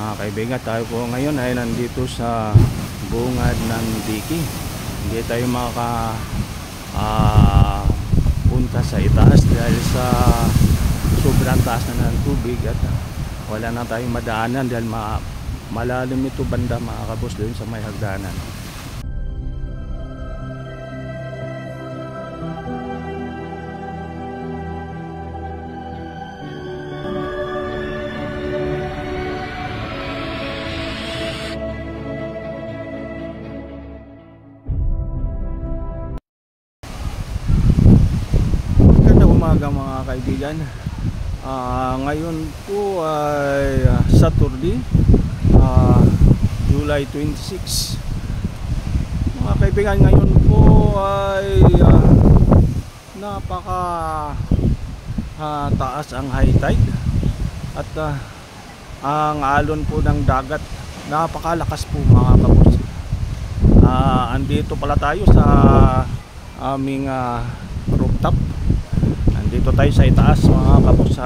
Kaibigan, tayo po ngayon ay nandito sa bungad ng Diki. Hindi tayo punta sa itaas dahil sa sobrang taas na ng tubig at wala na tayong madaanan dahil malalim ito banda mga kabos doon sa may hagdanan. Umaga mga kaibigan, ngayon po ay Saturday, July 26. Mga kaibigan, ngayon po ay napaka taas ang high tide at ang alon po ng dagat napakalakas po mga kabos. Andito pala tayo sa aming rooftop. Dito tayo sa itaas mga kabos,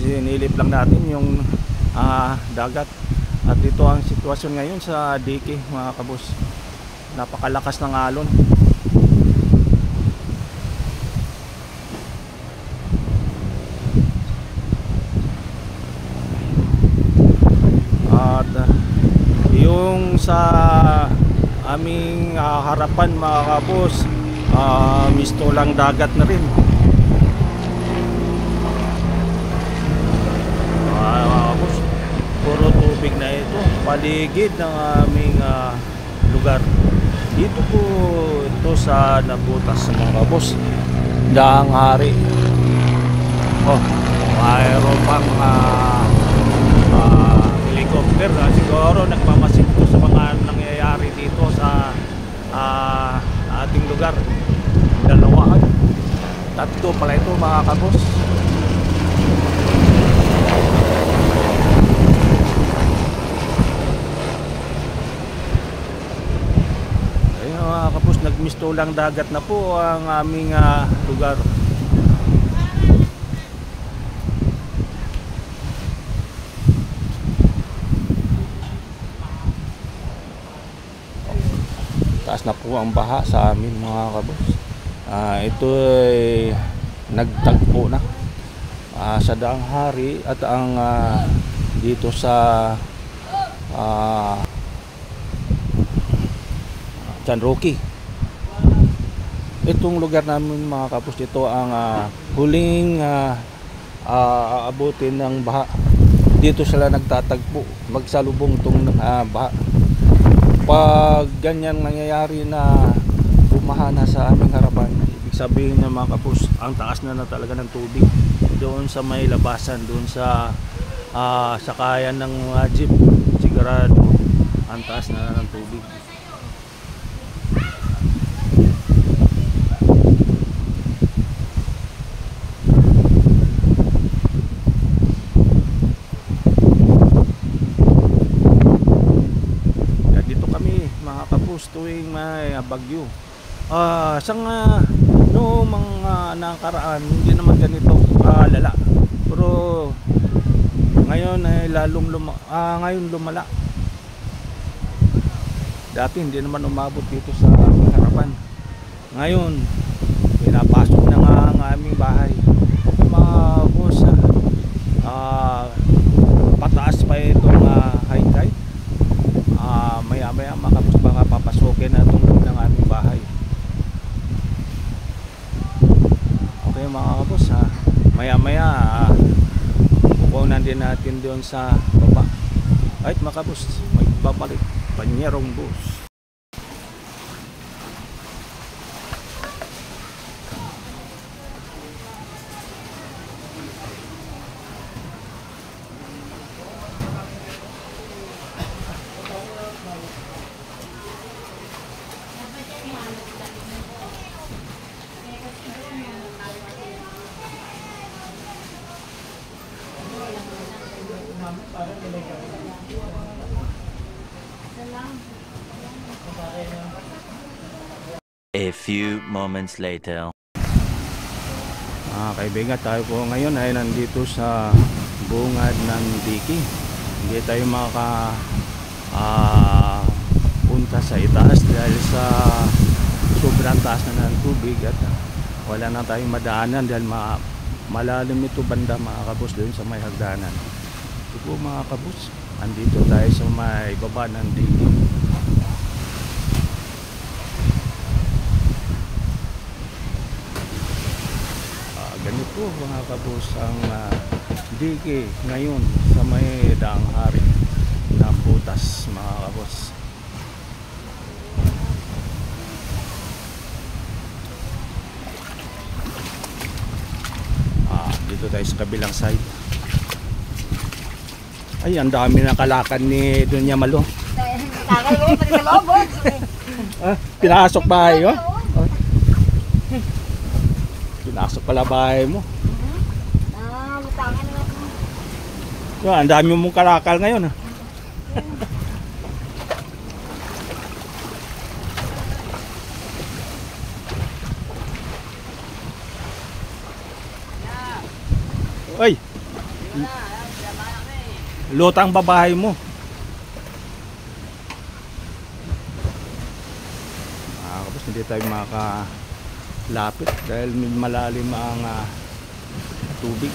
sinilip lang natin yung dagat at dito ang sitwasyon ngayon sa Diki mga kabos. Napakalakas ng alon. At yung sa aming harapan mga kabos, misto lang dagat na rin. Puro tubig na ito, paligid ng aming lugar. Dito po ito sa Nabutas mga kabos, Daang Hari. Mayroon pang helicopter na siguro nagmamasid po sa mga nangyayari dito sa ating lugar. Dalawa, tatlo pala ito mga kabos. Kapos nagmisto lang dagat na po ang aming lugar. Taas na po ang baha sa amin mga kabos. Ito ay nagtagpo na sa Daang Hari at ang dito sa San Roque. Itong lugar namin mga kapos, ito ang huling aabutin ng baha. Dito sila nagtatagpo, magsalubong itong baha. Pag ganyan nangyayari na bumaha na sa aming harapan, ibig sabihin na mga kapos, ang taas na talaga ng tubig doon sa may labasan, doon sa sakayan ng jeep. Sigurado ang taas na ng tubig. Tuwing may bagyo, noong mga nakaraan hindi naman ganito lala, pero ngayon ay lalong lumala. Dati hindi naman umabot dito sa aming harapan, ngayon pinapasok na nga ang aming bahay mga boss. Pataas pa itong high tide. Maya maya makapos baka papasukin na itong loob ng aming bahay. Okay mga kabos, maya maya pupunan din natin doon sa baba. Ay mga kabos, magbabalik Panyerong Bus. A few moments later. Kaibigan, tayo po ngayon ay nandito sa bungad ng Diki. hindi tayo punta sa itaas dahil sa sobrang taas na ng tubig at wala na tayong madaanan dahil malalim ito banda mga kabus doon sa may hagdanan. Ito po mga kabus, andito tayo sa may baba ng digi. Ganito mga kabus ang digi ngayon sa may daang hari ng butas mga kabus. Dito tayo sa kabilang side. Ay, ang dami na kalakan ni Dunya Malo. Pinasok bahay mo? Pinasok pala bahay mo. Ang dami mong kalakal ngayon. Oy. Lutang babahay mo. Kapag hindi tayo makalapit dahil malalim ang tubig.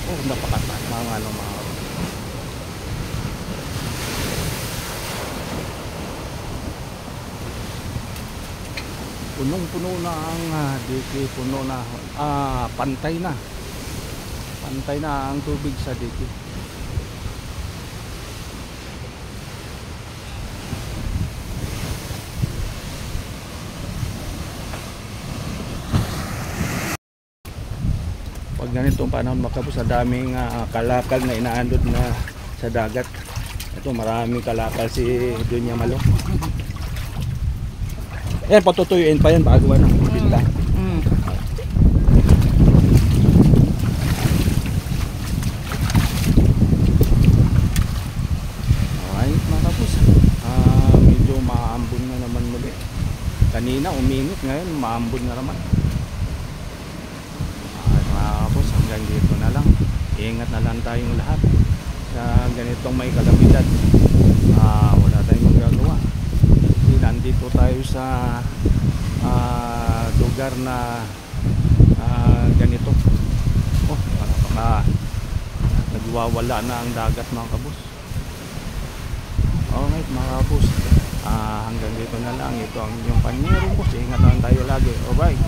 Oh, napakataas mga mga punong-puno na ang diki, puno na, pantay na ang tubig sa diki. Pag ganitong panahon makabos, sa daming kalakal na inaandod na sa dagat. Ito maraming kalakal si Dunya Malo. Eh, patutuyuin pa yan bago binta. Alright mga kapos, medyo maambon na naman muli. Kanina uminit, ngayon maambon na naman. Mga kapos, hanggang dito na lang. Ingat na lang tayong lahat sa ganitong may kalamidad. Wala tayong magagawa. Nandito tayo sa lugar na ganito. Oh, nagwawala na ang dagat mga kabus. Alright mga kabus, hanggang dito na lang. Ito ang inyong panyero. Ingat lang tayo lagi. Alright.